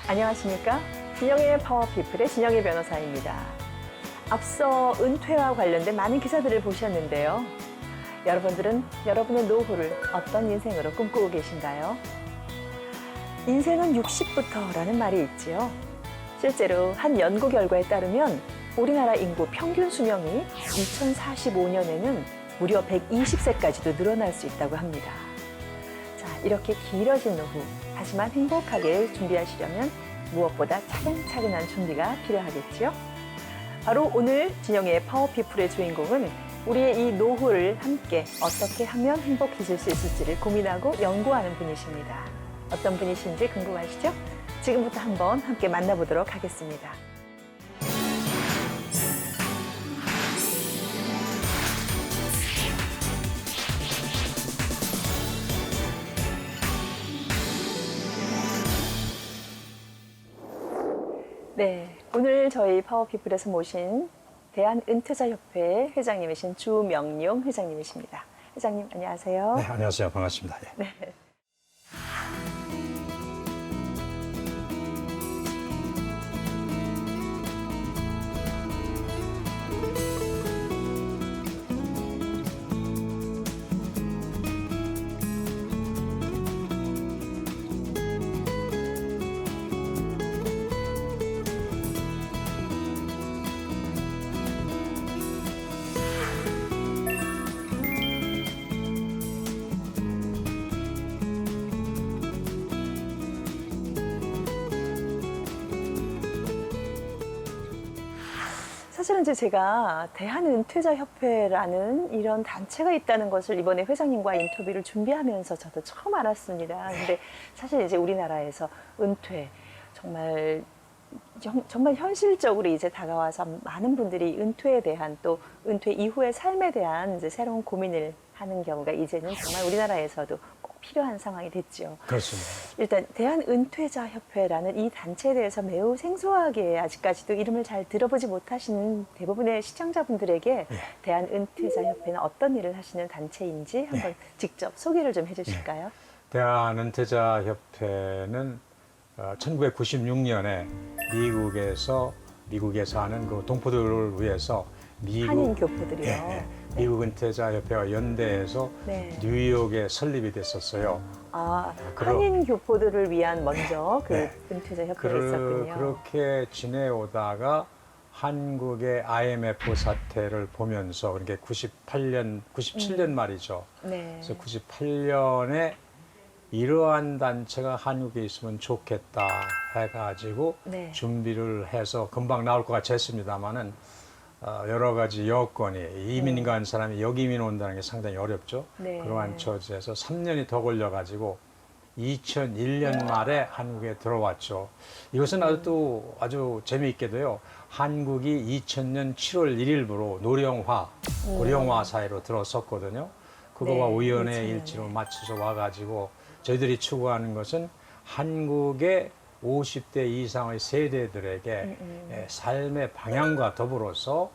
안녕하십니까? 진영의 파워피플의 진영의 변호사입니다. 앞서 은퇴와 관련된 많은 기사들을 보셨는데요. 여러분들은 여러분의 노후를 어떤 인생으로 꿈꾸고 계신가요? 인생은 60부터라는 말이 있지요. 실제로 한 연구 결과에 따르면 우리나라 인구 평균 수명이 2045년에는 무려 120세까지도 늘어날 수 있다고 합니다. 자, 이렇게 길어진 노후, 하지만 행복하게 준비하시려면 무엇보다 차근차근한 준비가 필요하겠지요. 바로 오늘 진영의 파워피플의 주인공은 우리의 이 노후를 함께 어떻게 하면 행복해질 수 있을지를 고민하고 연구하는 분이십니다. 어떤 분이신지 궁금하시죠? 지금부터 한번 함께 만나보도록 하겠습니다. 네, 오늘 저희 파워피플에서 모신 대한은퇴자협회 회장님이신 주명용 회장님이십니다. 회장님, 안녕하세요. 네, 안녕하세요. 반갑습니다. 예. 네. 사실은 이제 제가 대한은퇴자협회라는 이런 단체가 있다는 것을 이번에 회장님과 인터뷰를 준비하면서 저도 처음 알았습니다. 근데 사실 이제 우리나라에서 은퇴 정말 현실적으로 이제 다가와서 많은 분들이 은퇴에 대한 또 은퇴 이후의 삶에 대한 이제 새로운 고민을 하는 경우가 이제는 정말 우리나라에서도 꼭 필요한 상황이 됐죠. 그렇습니다. 일단 대한은퇴자협회라는 이 단체에 대해서 매우 생소하게 아직까지도 이름을 잘 들어보지 못하시는 대부분의 시청자분들에게 예. 대한은퇴자협회는 어떤 일을 하시는 단체인지 한번 직접 소개를 좀 해주실까요? 대한은퇴자협회는 1996년에 미국에서 하는 그 동포들을 위해서 한인 교포들이요. 예. 미국 은퇴자협회와 연대해서 네. 뉴욕에 설립이 됐었어요. 아, 한인 교포들을 위한 먼저 그 네. 은퇴자협회가 있었군요. 그렇게 지내오다가 한국의 IMF 사태를 보면서 그러니까 97년 말이죠. 네. 그래서 98년에 이러한 단체가 한국에 있으면 좋겠다 해가지고 네. 준비를 해서 금방 나올 것 같이 했습니다만은 여러 가지 여건이 이민 간 사람이 역이민 온다는 게 상당히 어렵죠. 네. 그러한 처지에서 3년이 더 걸려가지고 2001년 말에 한국에 들어왔죠. 이것은 아주 재미있게도요. 한국이 2000년 7월 1일부로 고령화 사회로 들어섰거든요. 그거와 네, 우연의 2000년. 일치로 맞춰서 와가지고 저희들이 추구하는 것은 한국의 50대 이상의 세대들에게 삶의 방향과 더불어서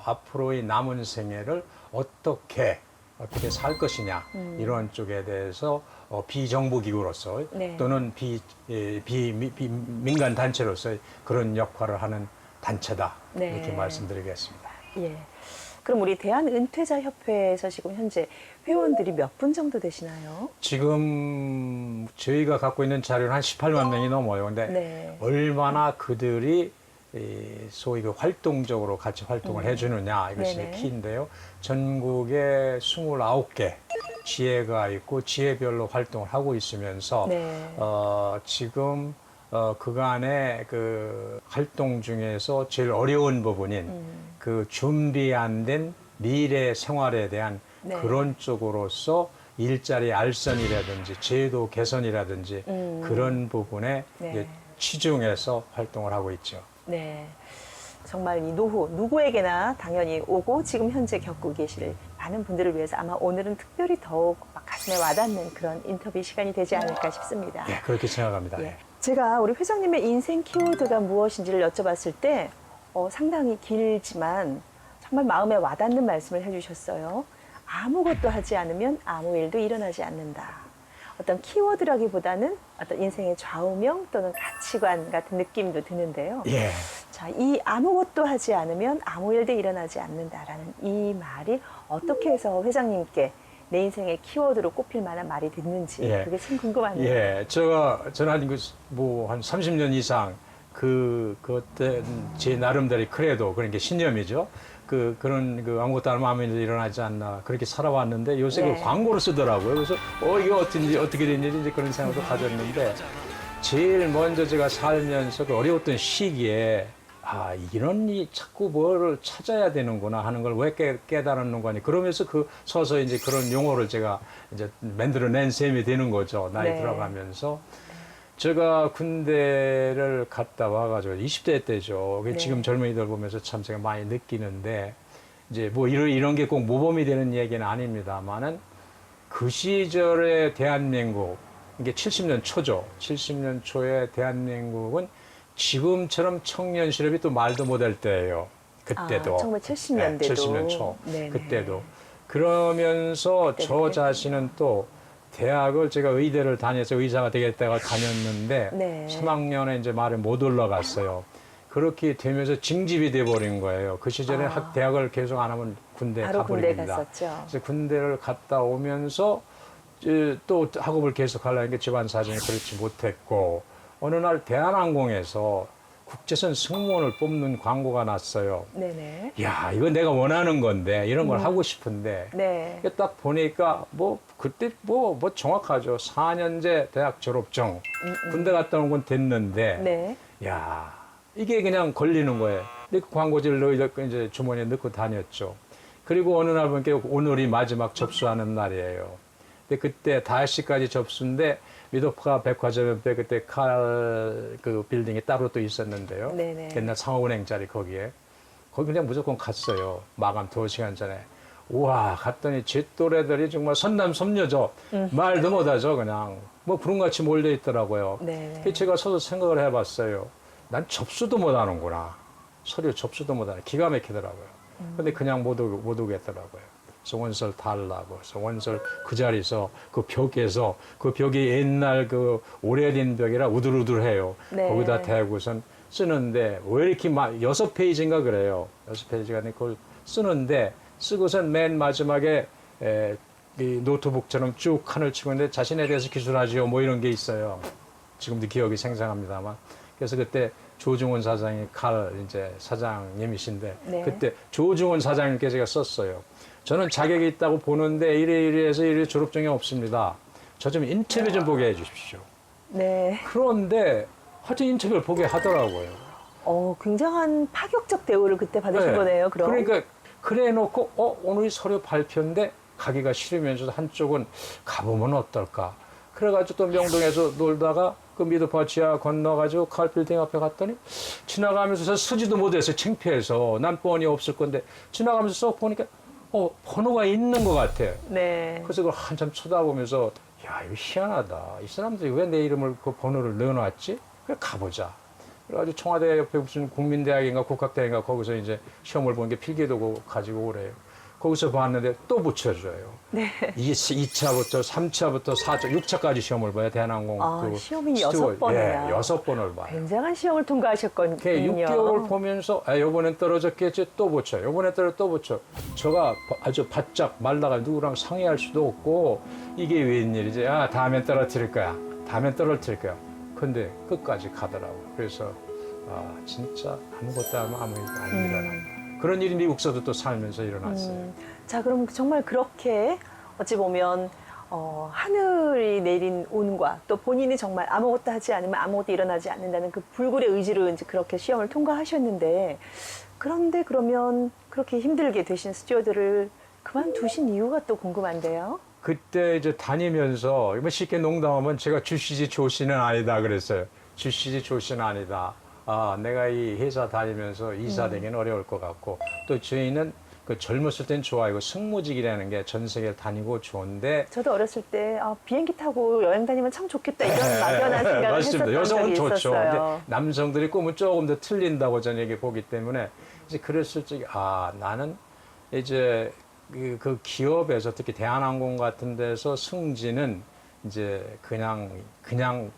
앞으로의 남은 생애를 어떻게 살 것이냐 이런 쪽에 대해서 비정부 기구로서 네. 또는 민간 단체로서의 그런 역할을 하는 단체다 네. 이렇게 말씀드리겠습니다. 예. 그럼 우리 대한은퇴자협회에서 지금 현재 회원들이 몇 분 정도 되시나요? 지금 저희가 갖고 있는 자료는 한 18만 명이 넘어요. 근데 네. 얼마나 그들이 소위 그 활동적으로 같이 활동을 해주느냐 이것이 네네. 키인데요. 전국에 29개 지회가 있고 지회별로 활동을 하고 있으면서 네. 지금 그간의 그 활동 중에서 제일 어려운 부분인 그 준비 안 된 미래 생활에 대한 네. 그런 쪽으로서 일자리 알선이라든지 제도 개선이라든지 그런 부분에 네. 이제 치중해서 활동을 하고 있죠. 네. 정말 이 노후, 누구에게나 당연히 오고 지금 현재 겪고 계실 많은 분들을 위해서 아마 오늘은 특별히 더욱 막 가슴에 와닿는 그런 인터뷰 시간이 되지 않을까 싶습니다. 예, 그렇게 생각합니다. 예. 제가 우리 회장님의 인생 키워드가 무엇인지를 여쭤봤을 때 상당히 길지만 정말 마음에 와닿는 말씀을 해주셨어요. 아무것도 하지 않으면 아무 일도 일어나지 않는다. 어떤 키워드라기보다는 어떤 인생의 좌우명 또는 가치관 같은 느낌도 드는데요. 예. 자, 이 아무것도 하지 않으면 아무 일도 일어나지 않는다라는 이 말이 어떻게 해서 회장님께 내 인생의 키워드로 꼽힐 만한 말이 됐는지 예. 그게 참 궁금하네요. 예. 저는 한 30년 이상 그때 제 나름대로의 크레도, 그런 게 신념이죠. 그런 아무것도 안 하면 아무 일도 일어나지 않나, 그렇게 살아왔는데 요새 네. 그 광고를 쓰더라고요. 그래서 이게 어떻게 된 일인지 그런 생각도 가졌는데, 제일 먼저 제가 살면서 그 어려웠던 시기에 이런 자꾸 뭐를 찾아야 되는구나 하는 걸 왜 깨달았는 거니. 그러면서 서서히 이제 그런 용어를 제가 이제 만들어낸 셈이 되는 거죠. 나이 네. 들어가면서. 제가 군대를 갔다 와가지고 20대 때죠. 네. 지금 젊은이들 보면서 참 제가 많이 느끼는데, 이제 뭐 이런 게 꼭 모범이 되는 얘기는 아닙니다만은, 그 시절의 대한민국, 이게 70년 초죠. 70년 초에 대한민국은 지금처럼 청년 실업이 또 말도 못할 때예요. 그때도. 1970년대도. 네, 70년 초. 네네. 그때도. 그러면서 저 그랬군요. 자신은 또 대학을, 제가 의대를 다녀서 의사가 되겠다고 다녔는데, 네. 3학년에 이제 말을 못 올라갔어요. 그렇게 되면서 징집이 돼버린 거예요. 그 시절에 대학을 계속 안 하면 군대 바로 군대 가버립니다. 갔었죠. 그래서 군대를 갔다 오면서 또 학업을 계속 하려니까 집안 사정이 그렇지 못했고, 어느 날 대한항공에서 국제선 승무원을 뽑는 광고가 났어요. 네네. 야, 이거 내가 원하는 건데, 이런 걸 하고 싶은데. 네. 이게 딱 보니까 그때 정확하죠. 4년제 대학 졸업증. 군대 갔다 온 건 됐는데, 네. 야, 이게 그냥 걸리는 거예요. 근데 그 광고지를 이제 주머니에 넣고 다녔죠. 그리고 어느 날 보니까 오늘이 마지막 접수하는 날이에요. 근데 그때 5시까지 접수인데, 미도카 백화점 옆에 그때 그 빌딩이 따로 또 있었는데요. 네네. 옛날 상업은행짜리 거기 그냥 무조건 갔어요. 마감 2시간 전에. 우와, 갔더니 제 또래들이 정말 선남선녀죠. 말도 못하죠, 그냥. 구름같이 몰려있더라고요. 네네. 그래서 제가 서서 생각을 해봤어요. 난 접수도 못하는구나. 서류 접수도 못하네. 기가 막히더라고요. 근데 그냥 못 오겠더라고요. 그래서 원서를 달라고. 그래서 원서를 그 자리에서 그 벽이 옛날 오래된 벽이라 우들우들해요. 네. 거기다 대고선 쓰는데 왜 이렇게 6페이지인가 그래요. 6페이지가 그걸 쓰는데, 쓰고선 맨 마지막에 이 노트북처럼 쭉 칸을 치고 있는데, 자신에 대해서 기술하지요 뭐 이런 게 있어요. 지금도 기억이 생생합니다만. 그래서 그때 조중훈 사장이 이제 사장님이신데, 네. 그때 조중훈 사장님께 제가 썼어요. 저는 자격이 있다고 보는데 이래서 졸업증이 없습니다. 저 좀 인터뷰 좀 보게 해 주십시오. 네. 그런데 하여튼 인터뷰를 보게 하더라고요. 굉장한 파격적 대우를 그때 받으신 거네요, 그럼. 그러니까 그래 놓고 오늘 이 서류 발표인데 가기가 싫으면서 한쪽은 가보면 어떨까. 그래가지고 또 명동에서 놀다가 그 미드파 지하 건너가지고 칼빌딩 앞에 갔더니, 지나가면서 쓰지도 못해서 창피해서 난 뻔히 없을 건데 지나가면서 쏙 보니까 번호가 있는 것 같아. 네. 그래서 그걸 한참 쳐다보면서, 야, 이거 희한하다. 이 사람들이 왜 내 이름을 그 번호를 넣어놨지? 그래, 가보자. 그래가지고 청와대 옆에 무슨 국민대학인가 국학대학인가 거기서 이제 시험을 보는 게 필기도구 가지고 오래요. 거기서 봤는데 또 붙여줘요. 네. 2차부터 3차부터 4차, 6차까지 시험을 봐요. 대한항공. 시험이 스튜어드. 6번이나. 예, 6번을 봐요. 굉장한 시험을 통과하셨거든요. 6개월 보면서, 요번엔 떨어졌겠지, 또 붙여. 요번에 또 붙여. 저가 아주 바짝 말라가 누구랑 상의할 수도 없고, 이게 웬일이지? 다음엔 떨어뜨릴 거야. 근데 끝까지 가더라고요. 그래서, 진짜 아무것도 하면 아무 일도 안 일어난다. 그런 일이 미국서도 또 살면서 일어났어요. 자, 그럼 정말 그렇게 어찌 보면 하늘이 내린 운과 또 본인이 정말 아무것도 하지 않으면 아무것도 일어나지 않는다는 그 불굴의 의지로 이제 그렇게 시험을 통과하셨는데, 그런데 그러면 그렇게 힘들게 되신 스튜어드를 그만두신 이유가 또 궁금한데요. 그때 이제 다니면서, 쉽게 농담하면 제가 주시지 조씨는 아니다 그랬어요. 주시지 조씨는 아니다. 내가 이 회사 다니면서 이사 되기는 어려울 것 같고, 또 저희는 젊었을 땐 좋아요. 승무직이라는 게 전 세계를 다니고 좋은데. 저도 어렸을 때 비행기 타고 여행 다니면 참 좋겠다 이런 막연한 생각을 했었던 여성은 적이 좋죠. 있었어요. 근데 남성들이 꿈은 조금 더 틀린다고 저는 얘기 보기 때문에, 이제 그랬을 적에 나는 이제 그 기업에서, 특히 대한항공 같은 데서 승진은 이제 그냥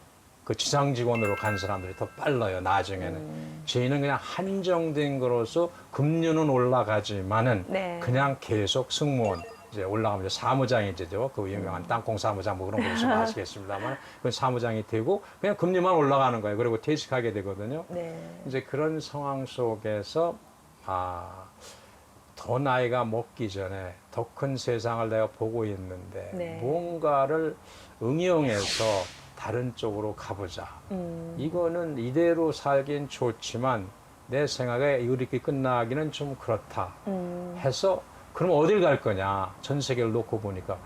그 지상 직원으로 간 사람들이 더 빨라요. 나중에는 저희는 그냥 한정된 거로서 급료는 올라가지만은 네. 그냥 계속 승무원 이제 올라가면 이제 사무장이 되죠. 그 유명한 땅콩 사무장 뭐 그런 거 보시면 아시겠습니다만 그건 사무장이 되고 그냥 급료만 올라가는 거예요. 그리고 퇴직하게 되거든요. 네. 이제 그런 상황 속에서 더 나이가 먹기 전에 더 큰 세상을 내가 보고 있는데 네. 뭔가를 응용해서 다른 쪽으로 가보자. 이거는 이대로 살긴 좋지만 내 생각에 이렇게 끝나기는 좀 그렇다 해서 그럼 어딜 갈 거냐. 전 세계를 놓고 보니까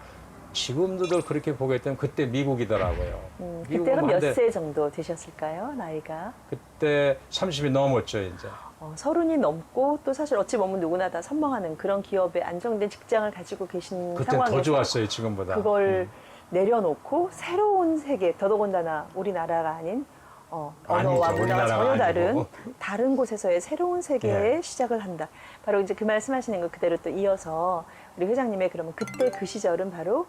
지금도들 그렇게 보게 되면 그때 미국이더라고요. 그때가 미국은 몇 한데 세 정도 되셨을까요? 나이가? 그때 30이 넘었죠 이제. 30이 넘고 또 사실 어찌 보면 누구나 다 선망하는 그런 기업에 안정된 직장을 가지고 계신 그때 상황에서 더 좋았어요 지금보다. 그걸 내려놓고 새로운 세계, 더더군다나 우리나라가 아닌 언어와 아니죠. 문화가 전혀 우리나라가 다른 곳에서의 새로운 세계의 예. 시작을 한다. 바로 이제 그 말씀하시는 거 그대로 또 이어서 우리 회장님의 그러면 그때 그 시절은 바로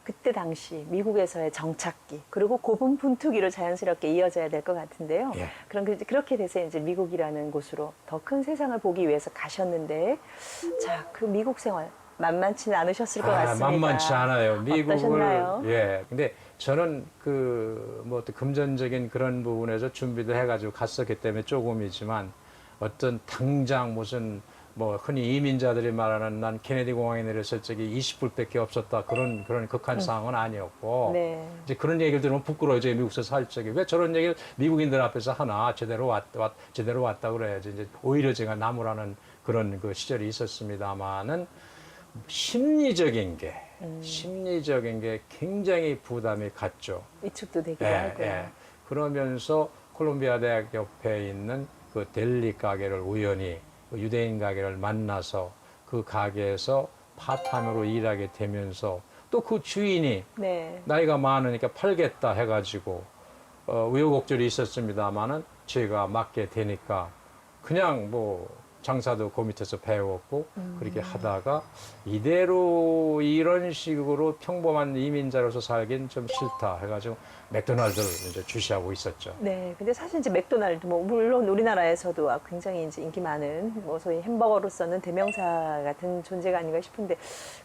그때 당시 미국에서의 정착기 그리고 고분분투기로 자연스럽게 이어져야 될 것 같은데요. 예. 그렇게 돼서 이제 미국이라는 곳으로 더 큰 세상을 보기 위해서 가셨는데 자, 그 미국 생활 만만치는 않으셨을 것 같습니다. 만만치 않아요. 미국을 어떠셨나요? 예. 근데 저는 뭐 어떤 금전적인 그런 부분에서 준비도 해가지고 갔었기 때문에 조금이지만 어떤 당장 무슨 뭐 흔히 이민자들이 말하는 난 케네디 공항에 내렸을 적이 20불밖에 없었다 그런 극한 상황은 아니었고 네. 이제 그런 얘기를 들으면 부끄러워져요. 미국에서 살 적에 왜 저런 얘기를 미국인들 앞에서 하나 제대로 왔다 그래야지. 이제 오히려 제가 나무라는 그런 그 시절이 있었습니다만은 심리적인 게 굉장히 부담이 갔죠. 위축도 되기도 예, 하고요. 예. 그러면서 콜롬비아 대학 옆에 있는 그 델리 가게를 우연히 그 유대인 가게를 만나서 그 가게에서 파타임으로 일하게 되면서 또 그 주인이 네. 나이가 많으니까 팔겠다 해가지고 우여곡절이 있었습니다만은 제가 맡게 되니까 그냥 뭐 장사도 그 밑에서 배웠고 그렇게 하다가 이대로 이런 식으로 평범한 이민자로서 살긴 좀 싫다 해가지고 맥도날드를 이제 주시하고 있었죠. 네. 근데 사실 이제 맥도날드, 뭐, 물론 우리나라에서도 굉장히 이제 인기 많은, 뭐, 소위 햄버거로서는 대명사 같은 존재가 아닌가 싶은데,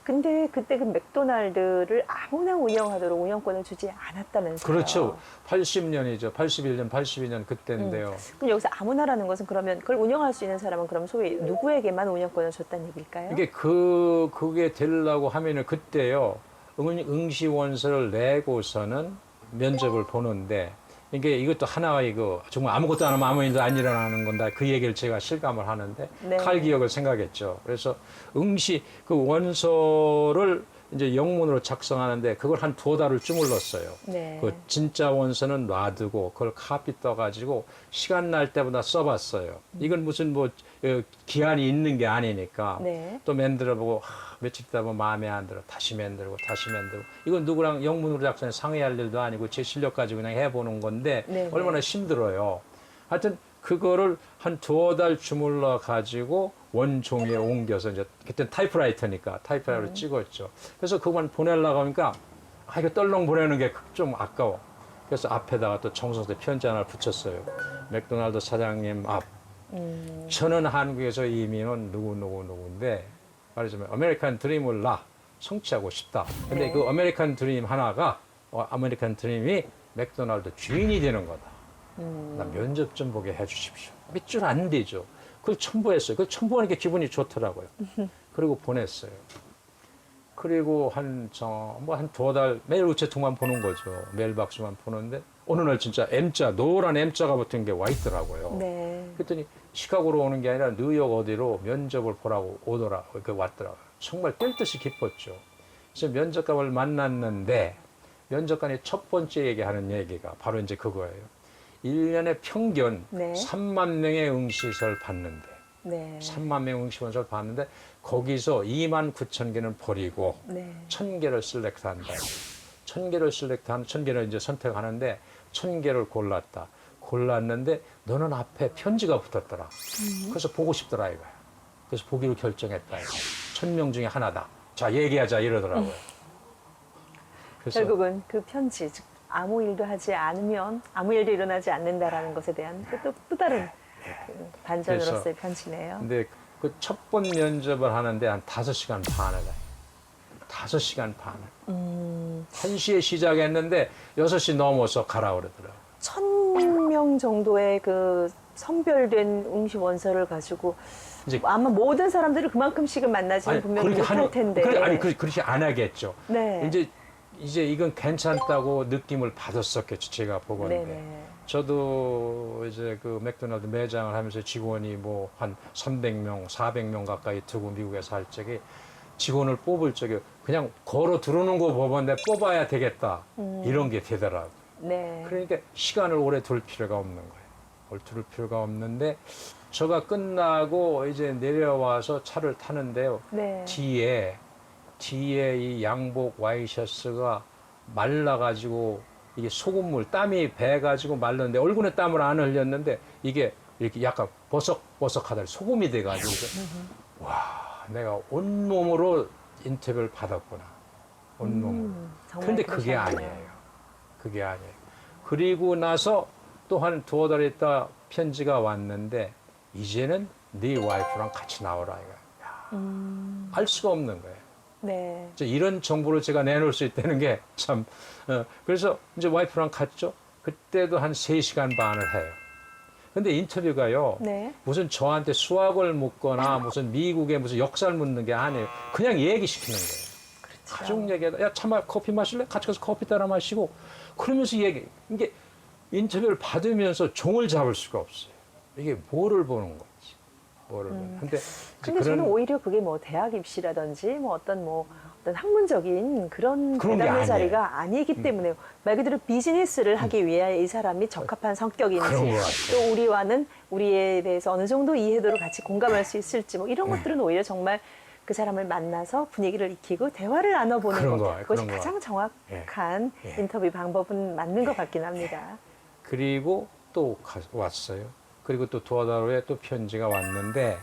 근데 그때 그 맥도날드를 아무나 운영하도록 운영권을 주지 않았다면서요. 그렇죠. 80년이죠. 81년, 82년 그때인데요. 그럼 여기서 아무나라는 것은 그러면 그걸 운영할 수 있는 사람은 그럼 소위 누구에게만 운영권을 줬다는 얘기일까요? 이게 그게 되려고 하면은 그때요. 응시원서를 내고서는 면접을 보는데 이것도 하나가 정말 아무것도 안 하면 아무 일도 안 일어나는 건다. 그 얘기를 제가 실감을 하는데 네. 칼 기억을 생각했죠. 그래서 그 원서를 이제 영문으로 작성하는데 그걸 한 2달을 주물렀어요. 네. 그 진짜 원서는 놔두고 그걸 카피 떠가지고 시간 날 때마다 써봤어요. 이건 무슨 뭐 기한이 있는 게 아니니까 네. 또 만들어보고 며칠 있다 보면 마음에 안 들어 다시 만들고 이건 누구랑 영문으로 작성해 상의할 일도 아니고 제 실력 가지고 그냥 해보는 건데 네. 얼마나 힘들어요. 하여튼 그거를 한 2달 주물러 가지고 원종이에 옮겨서 이제 그때 타이프라이터니까 타이프라이터로 찍었죠. 그래서 그만 보내려고 하니까 이거 떨렁 보내는 게 좀 아까워. 그래서 앞에다가 또 청소대 편지 하나를 붙였어요. 맥도날드 사장님 앞. 저는 한국에서 이민 온 누구인데 말하자면 아메리칸 드림을 성취하고 싶다. 근데 네. 그 아메리칸 드림 하나가 아메리칸 드림이 맥도날드 주인이 되는 거다. 나 면접 좀 보게 해주십시오. 몇 줄 안 되죠. 그걸 첨부했어요. 그걸 첨부하니까 기분이 좋더라고요. 그리고 보냈어요. 그리고 한 2달 매일 우체통만 보는 거죠. 메일박스만 보는데 어느 날 진짜 노란 M자가 붙은 게 와 있더라고요. 네. 그랬더니 시카고로 오는 게 아니라 뉴욕 어디로 면접을 보라고 왔더라고요. 정말 뗄 듯이 기뻤죠. 그래서 면접관을 만났는데 면접관이 첫 번째 얘기하는 얘기가 바로 이제 그거예요. 1년에 평균 네. 3만 명의 응시서를 받는데 네. 3만 명 응시원서를 받는데 거기서 2만 9천 개는 버리고 네. 1,000개를 셀렉트한다. 1,000개를 이제 선택하는데 1,000개를 골랐는데 너는 앞에 편지가 붙었더라. 그래서 보고 싶더라 이거야. 그래서 보기로 결정했다. 1,000명 중에 하나다. 자 얘기하자 이러더라고요. 그래서 결국은 그 편지, 즉 아무 일도 하지 않으면 아무 일도 일어나지 않는다라는 것에 대한 또 다른 그 반전으로서의 편지네요. 근데 그 첫 번 면접을 하는데 한 5시간 반을 해요. 5시간 반을. 1시에 시작했는데 6시 넘어서 가라 그러더라고요. 1,000명 정도의 그 선별된 응시 원서를 가지고 이제 아마 모든 사람들을 그만큼씩은 만나지는 분명히 못할 텐데. 그렇게 안 하겠죠. 네. 이제 이건 괜찮다고 느낌을 받았었겠죠. 제가 보건데. 네네. 저도 이제 그 맥도날드 매장을 하면서 직원이 뭐 한 300명, 400명 가까이 두고 미국에서 할 적에 직원을 뽑을 적에 그냥 걸어 들어오는 거 보는데 뽑아야 되겠다. 이런 게 되더라고요. 네. 그러니까 시간을 오래 둘 필요가 없는 거예요. 오래 둘 필요가 없는데 저가 끝나고 이제 내려와서 차를 타는데요. 네. 뒤에 이 양복 와이셔츠가 말라가지고 이게 소금물 땀이 배가지고 말랐는데 얼굴에 땀을 안 흘렸는데 이게 이렇게 약간 버석버석하다 소금이 돼가지고 와 내가 온몸으로 인터뷰를 받았구나 온몸으로. 정말 근데 그게 그러셨네요. 아니에요. 그게 아니에요. 그리고 나서 또 한 2달 있다 편지가 왔는데 이제는 네 와이프랑 같이 나오라 이거. 알 수가 없는 거예요. 네. 이런 정보를 제가 내놓을 수 있다는 게 참. 그래서 이제 와이프랑 갔죠. 그때도 한 3시간 반을 해요. 근데 인터뷰가요. 네. 무슨 저한테 수학을 묻거나 무슨 미국의 무슨 역사를 묻는 게 아니에요. 그냥 얘기시키는 거예요. 그렇죠. 가족 얘기하다. 야, 참아 커피 마실래? 같이 가서 커피 따라 마시고. 그러면서 이게 인터뷰를 받으면서 종을 잡을 수가 없어요. 이게 뭐를 보는 건지. 뭐를 보는. 근데 저는 오히려 그게 뭐 대학 입시라든지 뭐 어떤 학문적인 그런 그런 게 대담의 아니에요. 자리가 아니기 때문에 말 그대로 비즈니스를 하기 위해 이 사람이 적합한 성격인지 그런 것 같아요. 또 우리와는 우리에 대해서 어느 정도 이해도를 같이 공감할 수 있을지 뭐 이런 것들은 오히려 정말 그 사람을 만나서 분위기를 익히고 대화를 나눠보는 그런 것. 거예요. 그것이 그런 가장 거. 정확한 예. 인터뷰 방법은 맞는 것 같긴 합니다. 그리고 또 왔어요. 그리고 또 2달 후에 또 편지가 왔는데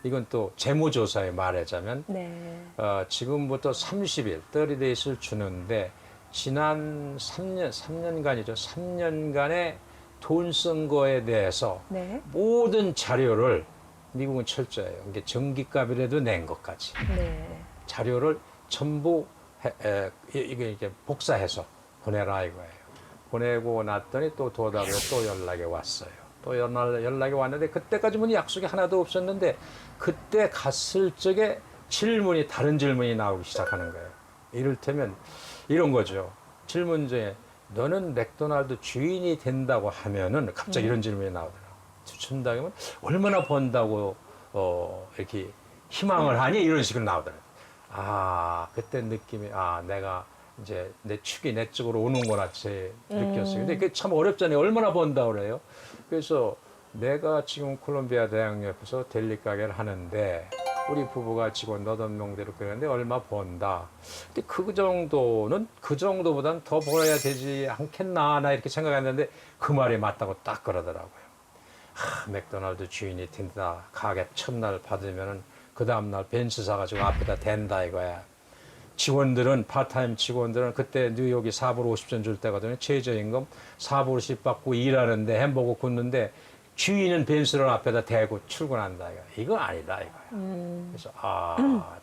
이건 또 재무조사에 말하자면 네. 지금부터 30일, 30days를 주는데 지난 3년간이죠. 3년간의 돈 쓴 거에 대해서 네. 모든 자료를 미국은 철저해요. 이게 전기값이라도 낸 것까지 네. 자료를 전부 이게 복사해서 보내라 이거예요. 보내고 났더니 또 2달 후에 또 연락이 왔어요. 또 연락이 왔는데 그때까지는 약속이 하나도 없었는데 그때 갔을 적에 다른 질문이 나오기 시작하는 거예요. 이를테면 이런 거죠. 질문 중에 너는 맥도날드 주인이 된다고 하면은 갑자기 이런 질문이 나오더라고요. 준다면 얼마나 번다고 이렇게 희망을 하니 이런 식으로 나오더라고요. 그때 느낌이 내가 이제 내 축이 내 쪽으로 오는구나 제 느꼈어요. 근데 그게 참 어렵잖아요. 얼마나 번다고 그래요. 그래서 내가 지금 콜롬비아 대학 옆에서 델리 가게를 하는데 우리 부부가 직원 8명대로 그러는데 얼마 번다. 근데 그 정도보단 더 벌어야 되지 않겠나 나 이렇게 생각했는데 그 말이 맞다고 딱 그러더라고요. 맥도날드 주인이 된다. 가게 첫날 받으면은 그 다음날 벤츠 사가지고 앞에다 댄다 이거야. 파트타임 직원들은 그때 뉴욕이 4불 50전 줄 때거든요. 최저임금 4불 10 받고 일하는데 햄버거 굽는데 주인은 벤츠를 앞에다 대고 출근한다. 이거 아니다 이거야. 그래서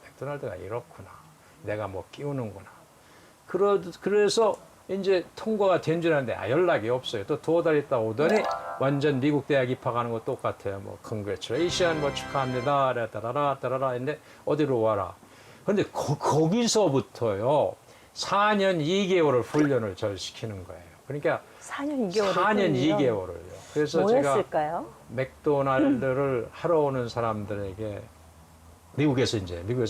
맥도날드가 이렇구나. 내가 뭐 끼우는구나. 그래서 이제 통과가 된 줄 알았는데 연락이 없어요. 또 2달 있다 오더니 완전 미국 대학 입학하는 거 똑같아요. 뭐 congratulation 뭐 축하합니다. 따라라 했는데 어디로 와라. 근데 거기서부터요 4년 2개월을 훈련을 절 시키는 거예요. 그러니까 4년 2개월을 4년 2개월을요. 그래서 뭐였을까요? 제가 맥도날드를 하러 오는 사람들에게 미국에서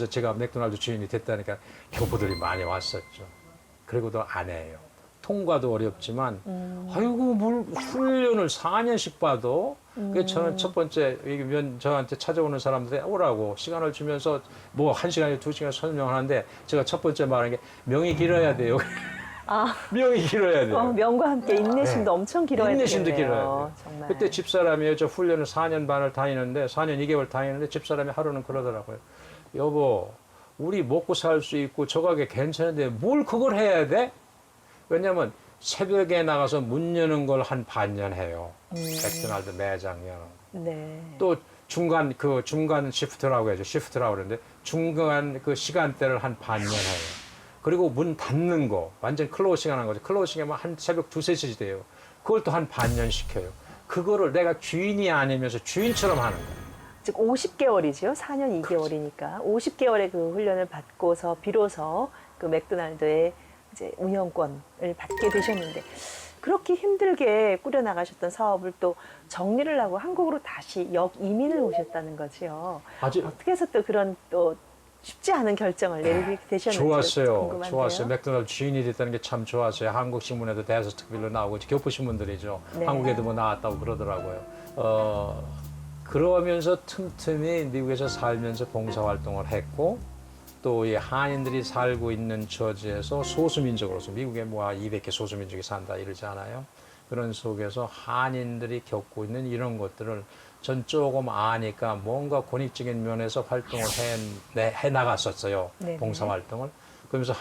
제가 맥도날드 주인이 됐다니까 교부들이 많이 왔었죠. 그리고도 안 해요. 통과도 어렵지만 아이고 뭘 훈련을 4년씩 봐도 그래서 저는 첫 번째 저한테 찾아오는 사람들이 오라고 시간을 주면서 뭐 1시간에 2시간 설명하는데 제가 첫 번째 말한 게 명이 길어야 돼요. 명이 길어야 돼요. 명과 함께 인내심도 엄청 길어야 되겠네요. 인내심도 길어야 돼요. 정말. 그때 집사람이요. 저 훈련을 4년 반을 다니는데 4년 2개월 다니는데 집사람이 하루는 그러더라고요. 여보 우리 먹고 살 수 있고 저 가게 괜찮은데 뭘 그걸 해야 돼? 왜냐하면 새벽에 나가서 문 여는 걸 한 반년 해요. 맥도날드 매장 여는. 네. 또 중간 시프트라고 해죠. 시프트라고 그러는데 중간 그 시간대를 한 반년 해요. 그리고 문 닫는 거 완전 클로징 하는 거죠. 클로징하면 한 새벽 2, 3시 돼요. 그걸 또 한 반년 시켜요. 그거를 내가 주인이 아니면서 주인처럼 하는 거예요. 즉 50개월이죠. 4년 2개월이니까 50개월의 그 훈련을 받고서 비로소 그 맥도날드의 이제 운영권을 받게 되셨는데 그렇게 힘들게 꾸려나가셨던 사업을 또 정리를 하고 한국으로 다시 역이민을 오셨다는 거지요. 아주 어떻게 해서 또 그런 또 쉽지 않은 결정을 내리게 되셨는지 좋았어요. 궁금한데요. 좋았어요. 맥도날드 주인이 됐다는 게 참 좋았어요. 한국 신문에도 대여섯 특별로 나오고 교포 신문들이죠. 네. 한국에도 뭐 나왔다고 그러더라고요. 그러면서 틈틈이 미국에서 살면서 봉사활동을 했고 또 이 한인들이 살고 있는 처지에서 소수민족으로서 미국에 뭐 200개 소수민족이 산다 이러지 않아요. 그런 속에서 한인들이 겪고 있는 이런 것들을 전 조금 아니까 뭔가 권익적인 면에서 활동을 해 나갔었어요. 네네. 봉사활동을. 그러면서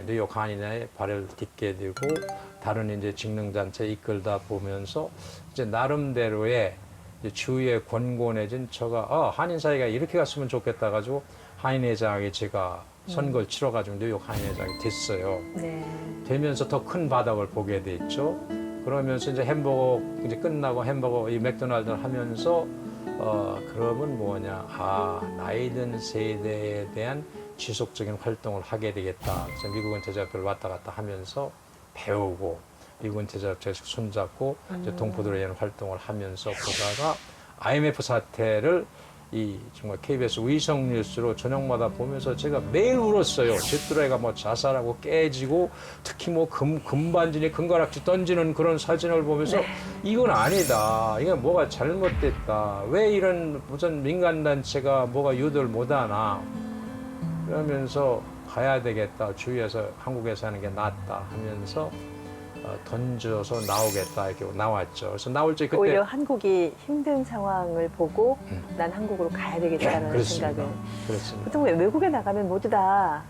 뉴욕 한인회 발을 딛게 되고 다른 이제 직능단체 이끌다 보면서 이제 나름대로의 이제 주위에 권고내진 저가 한인 사회가 이렇게 갔으면 좋겠다 가지고 한인회장에 제가 선거를 치러가지고 뉴욕 한인회장이 됐어요. 네. 되면서 더 큰 바닥을 보게 됐죠. 그러면서 이제 햄버거 이제 끝나고 햄버거 이 맥도날드를 하면서 그러면 뭐냐 나이 든 세대에 대한 지속적인 활동을 하게 되겠다. 그래서 미국 은퇴자협회를 왔다 갔다 하면서 배우고 미국 은퇴자협회에서 손잡고 이제 동포들에 대한 활동을 하면서 보다가 IMF 사태를 이 정말 KBS 위성 뉴스로 저녁마다 보면서 제가 매일 울었어요. 집들애가 뭐 자살하고 깨지고 특히 뭐 금반지니 금가락지 던지는 그런 사진을 보면서 이건 아니다. 이건 뭐가 잘못됐다. 왜 이런 무슨 민간단체가 뭐가 유도를 못하나. 그러면서 가야 되겠다. 주위에서 한국에서 하는 게 낫다 하면서 던져서 나오겠다 이렇게 나왔죠. 그래서 나올 때 그때 오히려 한국이 힘든 상황을 보고 난 한국으로 가야 되겠다는 그렇습니다. 생각을. 그렇습니다. 보통 외국에 나가면 모두 다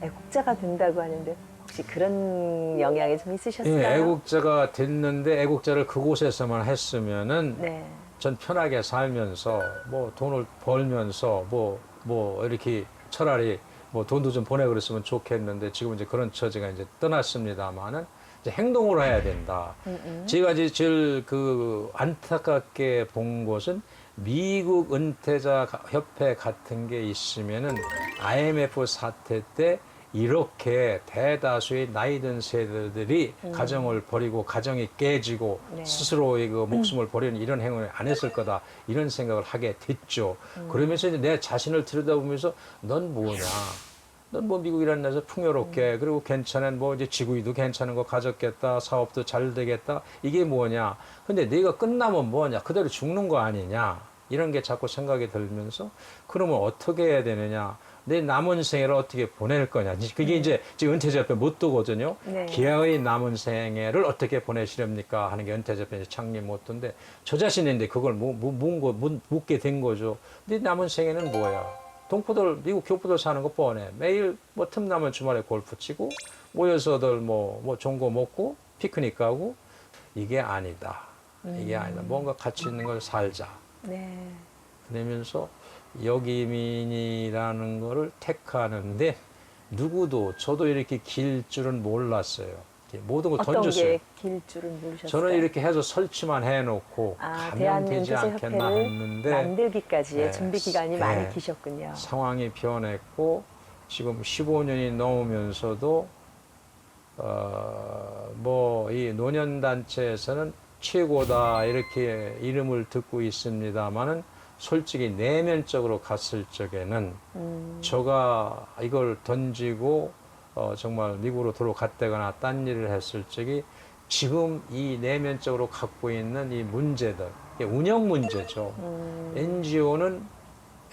애국자가 된다고 하는데 혹시 그런 영향이 좀 있으셨어요? 예, 애국자가 됐는데 애국자를 그곳에서만 했으면은 네. 전 편하게 살면서 뭐 돈을 벌면서 뭐 이렇게 차라리 뭐 돈도 좀 보내 그랬으면 좋겠는데 지금 이제 그런 처지가 이제 떠났습니다만은 이제 행동으로 해야 된다. 제가 이제 제일 그 안타깝게 본 것은 미국 은퇴자 협회 같은 게 있으면은 IMF 사태 때 이렇게 대다수의 나이 든 세대들이 가정을 버리고 가정이 깨지고 네. 스스로의 그 목숨을 버리는 이런 행위를 안 했을 거다 이런 생각을 하게 됐죠. 그러면서 이제 내 자신을 들여다보면서 넌 뭐냐? 넌 뭐 미국이라는 데서 풍요롭게 그리고 괜찮은 뭐 이제 지구이도 괜찮은 거 가졌겠다 사업도 잘 되겠다 이게 뭐냐? 근데 네가 끝나면 뭐냐? 그대로 죽는 거 아니냐? 이런 게 자꾸 생각이 들면서 그러면 어떻게 해야 되느냐? 내 남은 생애를 어떻게 보낼 거냐. 그게 이제 지금 은퇴자협회 모토거든요. 네. 기아의 남은 생애를 어떻게 보내시렵니까? 하는 게 은퇴자협회 창립 모토인데 저 자신인데 그걸 묻게 된 거죠. 네 남은 생애는 뭐야? 동포들, 미국 교포들 사는 거 뻔해. 매일 뭐 틈나면 주말에 골프 치고 모여서들 뭐 좋은 거 먹고 피크닉 가고 이게 아니다. 이게 아니다. 뭔가 가치 있는 걸 살자. 네. 그러면서 역이민이라는 거를 택하는데 누구도 저도 이렇게 길 줄은 몰랐어요. 모든 걸 어떤 던졌어요. 게 길 줄은 모르셨어요? 저는 이렇게 해서 설치만 해놓고 가면 되지 않겠나 대한민국협회를 했는데 만들기까지의 네. 준비 기간이 네. 많이 기셨군요. 상황이 변했고 지금 15년이 넘으면서도 뭐 이 노년단체에서는 최고다 이렇게 이름을 듣고 있습니다만은 솔직히 내면적으로 갔을 적에는 저가 이걸 던지고 정말 미국으로 돌아갔다거나 딴 일을 했을 적에 지금 이 내면적으로 갖고 있는 이 문제들 이게 운영 문제죠.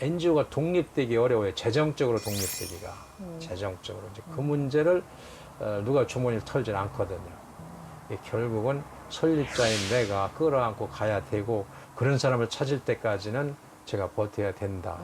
NGO가 독립되기 어려워요. 재정적으로 독립되기가. 재정적으로. 이제 그 문제를 누가 주머니를 털질 않거든요. 결국은 설립자인 내가 끌어안고 가야 되고 그런 사람을 찾을 때까지는 제가 버텨야 된다.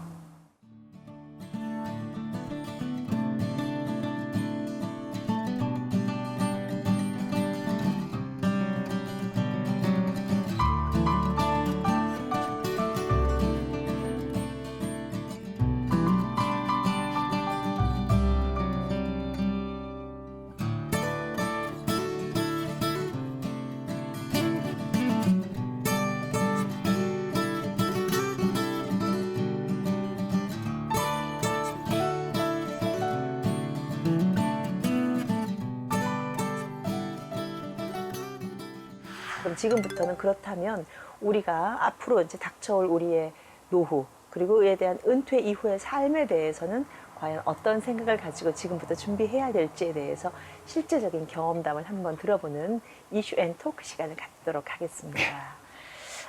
그럼 지금부터는 그렇다면 우리가 앞으로 이제 닥쳐올 우리의 노후 그리고 이에 대한 은퇴 이후의 삶에 대해서는 과연 어떤 생각을 가지고 지금부터 준비해야 될지에 대해서 실제적인 경험담을 한번 들어보는 이슈 앤 토크 시간을 갖도록 하겠습니다.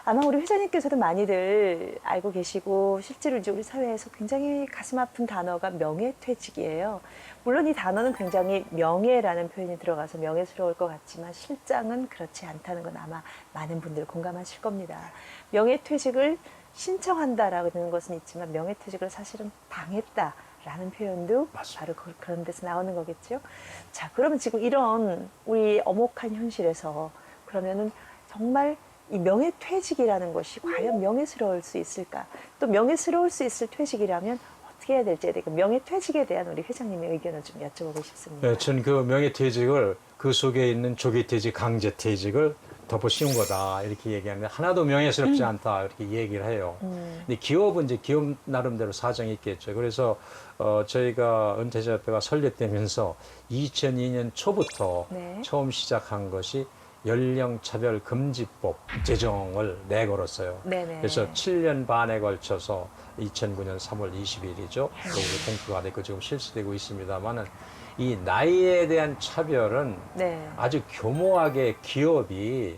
아마 우리 회장님께서도 많이들 알고 계시고 실제로 이제 우리 사회에서 굉장히 가슴 아픈 단어가 명예퇴직이에요. 물론 이 단어는 굉장히 명예라는 표현이 들어가서 명예스러울 것 같지만 실상은 그렇지 않다는 건 아마 많은 분들 공감하실 겁니다. 명예퇴직을 신청한다라고 하는 것은 있지만 명예퇴직을 사실은 당했다라는 표현도 맞습니다. 바로 그런 데서 나오는 거겠죠. 자, 그러면 지금 이런 우리 엄혹한 현실에서 그러면은 정말 이 명예퇴직이라는 것이 과연 명예스러울 수 있을까? 또 명예스러울 수 있을 퇴직이라면 어떻게 해야 될지에 대해 명예퇴직에 대한 우리 회장님의 의견을 좀 여쭤보고 싶습니다. 네, 저는 그 명예퇴직을 그 속에 있는 조기퇴직, 강제퇴직을 덮어 씌운 거다 이렇게 얘기하는데 하나도 명예스럽지 않다 이렇게 얘기를 해요. 근데 기업은 이제 기업 나름대로 사정이 있겠죠. 그래서 저희가 은퇴자협회가 설립되면서 2002년 초부터 네. 처음 시작한 것이 연령차별금지법 제정을 내걸었어요. 네네. 그래서 7년 반에 걸쳐서 2009년 3월 20일이죠. 공표가 됐고 지금 실시되고 있습니다만은 이 나이에 대한 차별은 네. 아주 교모하게 기업이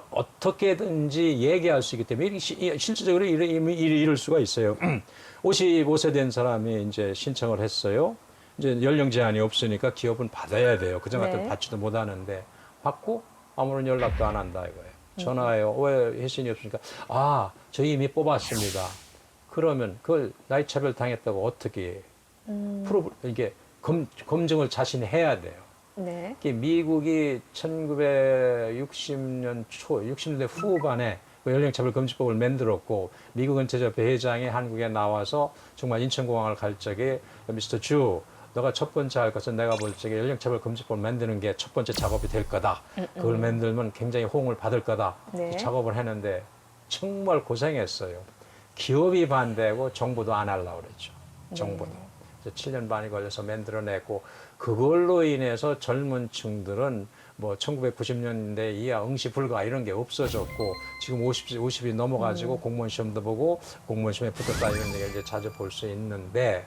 어떻게든지 얘기할 수 있기 때문에 실질적으로 이럴 수가 있어요. 55세 된 사람이 이제 신청을 했어요. 이제 연령 제한이 없으니까 기업은 받아야 돼요. 그전 같으면 네. 받지도 못하는데 받고 아무런 연락도 안 한다 이거예요. 전화해요. 왜 회신이 없으니까 저희 이미 뽑았습니다. 그러면 그걸 나이 차별 당했다고 어떻게 이게 검증을 자신이 해야 돼요. 네. 미국이 1960년 초, 60년대 후반에 그 연령차별금지법을 만들었고 미국 은퇴자협회 회장이 한국에 나와서 정말 인천공항을 갈 적에 미스터 주 너가 첫 번째 할 것은 내가 볼 적에 연령차별금지법을 만드는 게 첫 번째 작업이 될 거다. 그걸 만들면 굉장히 호응을 받을 거다. 네. 작업을 했는데 정말 고생했어요. 기업이 반대하고 정부도 안 하려고 그랬죠. 정부도. 7년 반이 걸려서 만들어냈고 그걸로 인해서 젊은 층들은 뭐 1990년대 이하 응시 불가 이런 게 없어졌고 지금 50이 넘어가지고 공무원 시험도 보고 공무원 시험에 붙었다 이런 얘기를 이제 자주 볼 수 있는데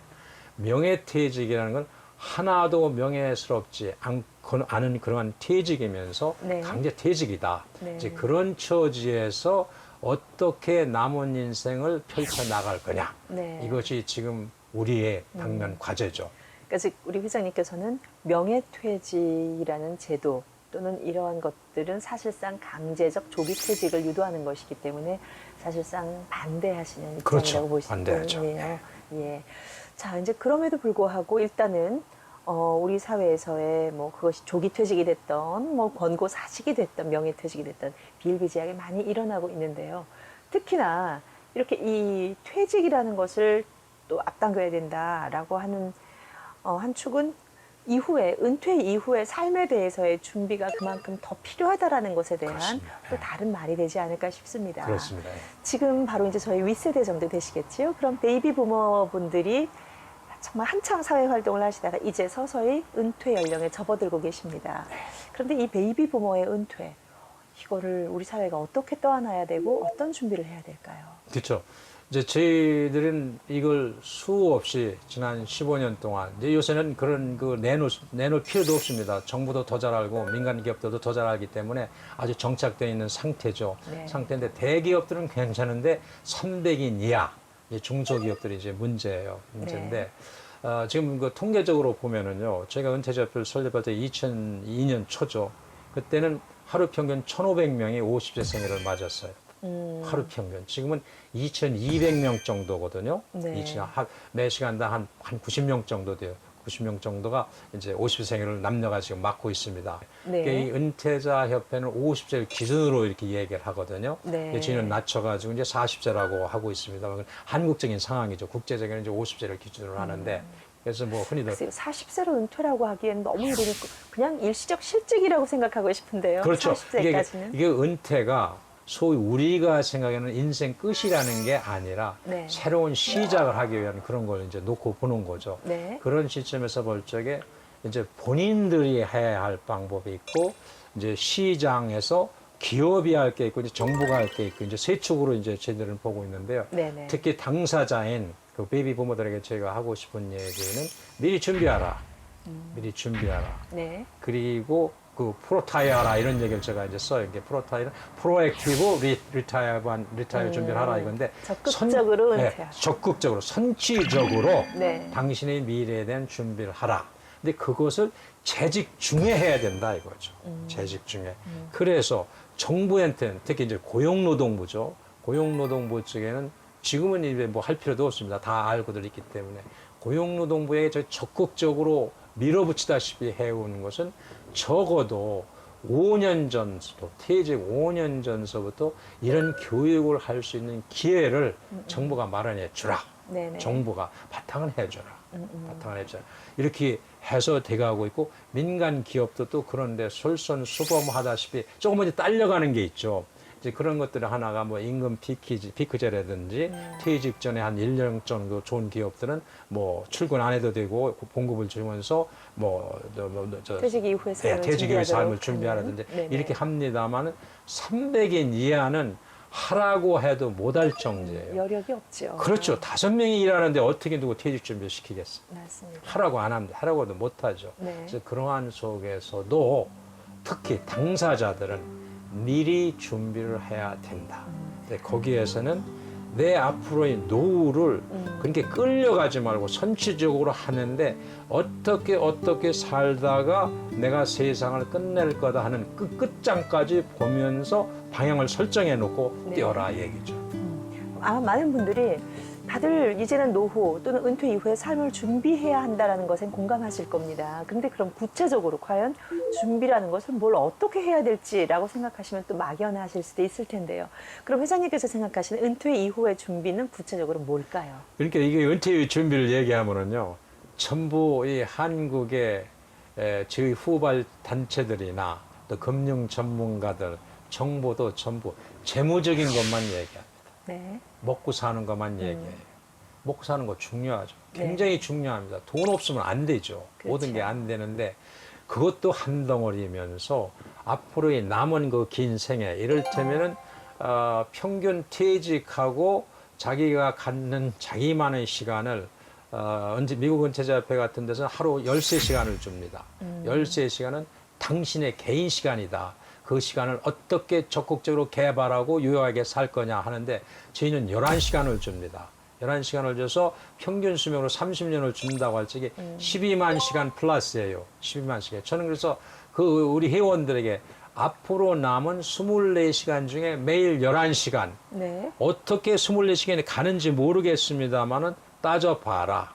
명예퇴직이라는 건 하나도 명예스럽지 않은 그러한 퇴직이면서 네. 강제퇴직이다. 네. 이제 그런 처지에서 어떻게 남은 인생을 펼쳐나갈 거냐. 네. 이것이 지금 우리의 당면 과제죠. 그러니까 즉 우리 회장님께서는 명예퇴직이라는 제도 또는 이러한 것들은 사실상 강제적 조기퇴직을 유도하는 것이기 때문에 사실상 반대하시는 입장이라고 그렇죠. 보시는 반대하죠. 거예요. 예. 자, 이제 그럼에도 불구하고 일단은 우리 사회에서의 뭐 그것이 조기퇴직이 됐던 뭐 권고사직이 됐던 명예퇴직이 됐던 비일비재하게 많이 일어나고 있는데요. 특히나 이렇게 이 퇴직이라는 것을 또 앞당겨야 된다라고 하는 한 축은 이후에 은퇴 이후의 삶에 대해서의 준비가 그만큼 더 필요하다라는 것에 대한 그렇습니다. 또 다른 말이 되지 않을까 싶습니다. 그렇습니다. 지금 바로 이제 저희 윗세대 정도 되시겠지요. 그럼 베이비 부머분들이 정말 한창 사회 활동을 하시다가 이제 서서히 은퇴 연령에 접어들고 계십니다. 그런데 이 베이비 부머의 은퇴 이거를 우리 사회가 어떻게 떠안아야 되고 어떤 준비를 해야 될까요? 그렇죠. 이제 저희들은 이걸 수없이 지난 15년 동안 이제 요새는 그런 그 내놓을 필요도 없습니다. 정부도 더 잘 알고 민간 기업들도 더 잘 알기 때문에 아주 정착되어 있는 상태죠. 네. 상태인데 대기업들은 괜찮은데 300인 이하 중소기업들이 이제 문제인데 지금 그 통계적으로 보면은요. 저희가 은퇴자협회를 설립할 때 2002년 초죠. 그때는 하루 평균 1,500명이 50세 생일을 맞았어요. 하루 평균. 지금은 2,200명 정도거든요. 네. 매 시간당 한 90명 정도 돼요. 90명 정도가 이제 50세 생일을 남녀가 지금 맞고 있습니다. 네. 그러니까 이 은퇴자 협회는 50세를 기준으로 이렇게 얘기를 하거든요. 네. 저희는 낮춰가지고 이제 40세라고 하고 있습니다. 한국적인 상황이죠. 국제적인 이제 50세를 기준으로 하는데 그래서 뭐 흔히들 40세로 은퇴라고 하기엔 너무 이르고 그냥 일시적 실직이라고 생각하고 싶은데요. 그렇죠. 40세까지는. 이게 은퇴가 소위 우리가 생각하는 인생 끝이라는 게 아니라 네. 새로운 시작을 하기 위한 그런 걸 이제 놓고 보는 거죠. 네. 그런 시점에서 볼 적에 이제 본인들이 해야 할 방법이 있고 이제 시장에서 기업이 할 게 있고 이제 정부가 할 게 있고 이제 세 축으로 이제 저희들은 보고 있는데요. 네네. 특히 당사자인 그 베이비 부모들에게 저희가 하고 싶은 얘기는 미리 준비하라. 미리 준비하라. 네. 그리고 그 프로타이어라 이런 얘기를 제가 이제 써요. 이게 프로타이어, 프로액티브 리타이어 준비를 하라 이건데 적극적으로 은퇴하라. 적극적으로 선취적으로 네. 당신의 미래에 대한 준비를 하라. 근데 그것을 재직 중에 해야 된다 이거죠. 재직 중에. 그래서 정부한테는 특히 이제 고용노동부죠. 고용노동부 쪽에는 지금은 이제 뭐 할 필요도 없습니다. 다 알고들 있기 때문에 고용노동부에 저 적극적으로 밀어붙이다시피 해오는 것은 적어도 5년 전부터 퇴직 5년 전서부터 이런 교육을 할 수 있는 기회를 정부가 마련해 주라. 네네. 정부가 바탕을 해줘라. 바탕을 해줘라. 이렇게 해서 돼가고 있고 민간 기업도 또 그런데 솔선수범하다시피 조금은 이제 딸려가는 게 있죠. 이제 그런 것들 하나가 뭐 임금 피크제라든지 퇴직 전에 한 1년 정도 좋은 기업들은 뭐 출근 안 해도 되고 봉급을 주면서 퇴직 이후의 삶을 퇴직 이후의 삶을 준비하도록 준비하라든지 하는. 네네. 이렇게 합니다만은 300인 이하는 하라고 해도 못할 정도예요. 여력이 없죠. 그렇죠. 5명이 일하는데 어떻게 누구 퇴직 준비를 시키겠어? 맞습니다. 하라고 안 합니다. 하라고 해도 못하죠. 네. 그래서 그러한 속에서도 특히 당사자들은 미리 준비를 해야 된다. 근데 거기에서는 내 앞으로의 노후를 그렇게 끌려가지 말고 선취적으로 하는데 어떻게 살다가 내가 세상을 끝낼 거다 하는 그 끝장까지 보면서 방향을 설정해 놓고 네. 뛰어라 얘기죠. 아마 많은 분들이 다들 이제는 노후 또는 은퇴 이후의 삶을 준비해야 한다는 것엔 공감하실 겁니다. 그런데 그럼 구체적으로 과연 준비라는 것을 뭘 어떻게 해야 될지라고 생각하시면 또 막연하실 수도 있을 텐데요. 그럼 회장님께서 생각하시는 은퇴 이후의 준비는 구체적으로 뭘까요? 그러니까 이게 은퇴 후 준비를 얘기하면은요, 전부 이 한국의 저희 후발 단체들이나 또 금융 전문가들, 정보도 전부 재무적인 것만 얘기합니다. 네. 먹고 사는 것만 얘기해요. 먹고 사는 거 중요하죠. 네. 굉장히 중요합니다. 돈 없으면 안 되죠. 그렇죠. 모든 게 안 되는데 그것도 한 덩어리면서 앞으로의 남은 그 긴 생애 이를테면은 평균 퇴직하고 자기가 갖는 자기만의 시간을 미국 은퇴자협회 같은 데서는 하루 13시간을 줍니다. 13시간은 당신의 개인 시간이다. 그 시간을 어떻게 적극적으로 개발하고 유효하게 살 거냐 하는데 저희는 11시간을 줍니다. 11시간을 줘서 평균 수명으로 30년을 준다고 할 적에 12만 시간 플러스예요. 12만 시간. 저는 그래서 그 우리 회원들에게 앞으로 남은 24시간 중에 매일 11시간 네. 어떻게 24시간이 가는지 모르겠습니다만은 따져봐라.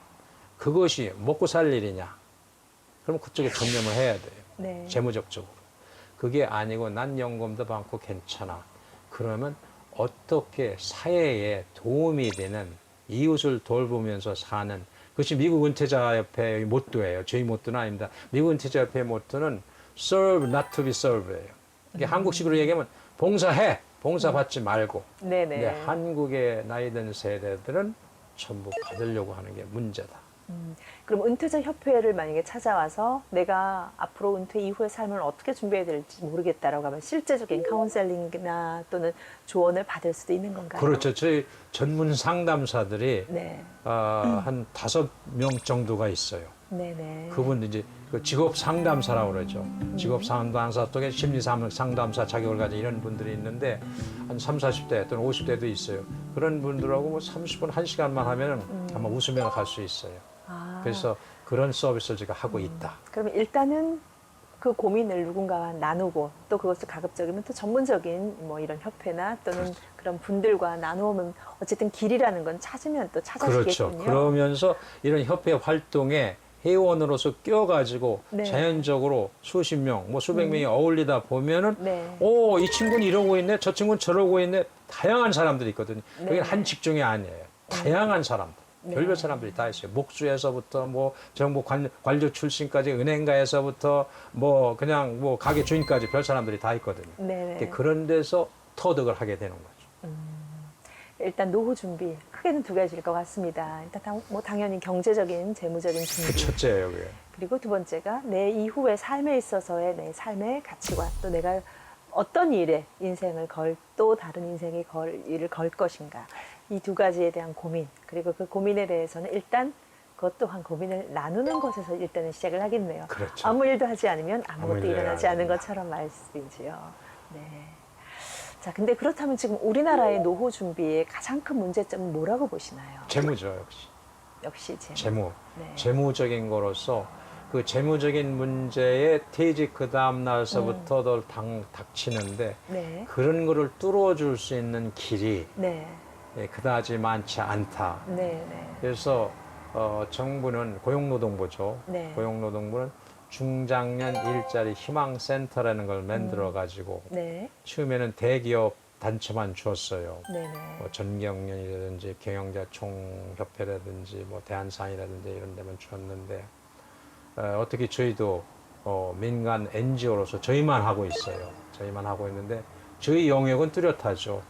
그것이 먹고 살 일이냐. 그럼 그쪽에 전념을 해야 돼요. 네. 재무적 쪽으로. 그게 아니고 난 연금도 받고 괜찮아. 그러면 어떻게 사회에 도움이 되는 이웃을 돌보면서 사는 그것이 미국 은퇴자협회의 모토예요. 저희 모토는 아닙니다. 미국 은퇴자협회의 모토는 serve not to be served예요. 이게 한국식으로 얘기하면 봉사해, 봉사받지 말고. 네네. 근데 한국의 나이 든 세대들은 전부 받으려고 하는 게 문제다. 그럼 은퇴자 협회를 만약에 찾아와서 내가 앞으로 은퇴 이후의 삶을 어떻게 준비해야 될지 모르겠다라고 하면 실제적인 카운셀링이나 또는 조언을 받을 수도 있는 건가요? 그렇죠. 저희 전문 상담사들이 네. 한 5명 정도가 있어요. 네네. 그분 이제 그 직업 상담사라고 그러죠. 직업 상담사 속에 심리 상담사 자격을 가진 이런 분들이 있는데 한 30, 40대 또는 50대도 있어요. 그런 분들하고 뭐 30분, 1시간만 하면은 아마 웃으며 갈 수 있어요. 아, 그래서 그런 서비스를 제가 하고 있다. 그러면 일단은 그 고민을 누군가와 나누고 또 그것을 가급적이면 또 전문적인 뭐 이런 협회나 또는 그런 분들과 나누면 어쨌든 길이라는 건 찾으면 또 찾아지겠군요. 그렇죠. 그러면서 이런 협회 활동에 회원으로서 껴가지고 네. 자연적으로 수십 명, 뭐 수백 명이 어울리다 보면은 네. 오, 이 친구는 이러고 있네, 저 친구는 저러고 있네. 다양한 사람들이 있거든요. 네. 여기는 한 직종이 아니에요. 다양한 사람들. 네. 별별 사람들이 다 있어요. 목수에서부터 뭐 정부 관료 출신까지 은행가에서부터 뭐 그냥 뭐 가게 주인까지 별 사람들이 다 있거든요. 네네. 그런 데서 터득을 하게 되는 거죠. 일단 노후 준비 크게는 두 가지일 것 같습니다. 일단 뭐 당연히 경제적인, 재무적인 그 준비. 첫째예요, 그게. 그리고 두 번째가 내 이후의 삶에 있어서의 내 삶의 가치관, 또 내가 어떤 일에 인생을 또 다른 인생의 일을 걸 것인가. 이 두 가지에 대한 고민, 그리고 그 고민에 대해서는 일단 그것 또한 고민을 나누는 것에서 일단은 시작을 하겠네요. 그렇죠. 아무 일도 하지 않으면 아무것도 아무 일도 일어나지 안 않은 합니다. 것처럼 말씀이지요. 네. 자, 근데 그렇다면 지금 우리나라의 노후 준비의 가장 큰 문제점은 뭐라고 보시나요? 재무죠, 역시. 역시 재무. 재무. 네. 재무적인 거로서 그 재무적인 문제에 퇴직 그 다음 날서부터 닥치는데 네. 그런 거를 뚫어줄 수 있는 길이 네. 그다지 많지 않다. 네. 네. 그래서 정부는 고용노동부죠. 네. 고용노동부는 중장년 일자리 희망센터라는 걸 만들어 가지고 네. 처음에는 대기업 단체만 줬어요. 네네. 뭐 전경련이라든지 경영자 총협회라든지 뭐 대한상이라든지 이런 데만 줬는데 어떻게 저희도 민간 NGO로서 저희만 하고 있어요. 저희만 하고 있는데 저희 영역은 뚜렷하죠.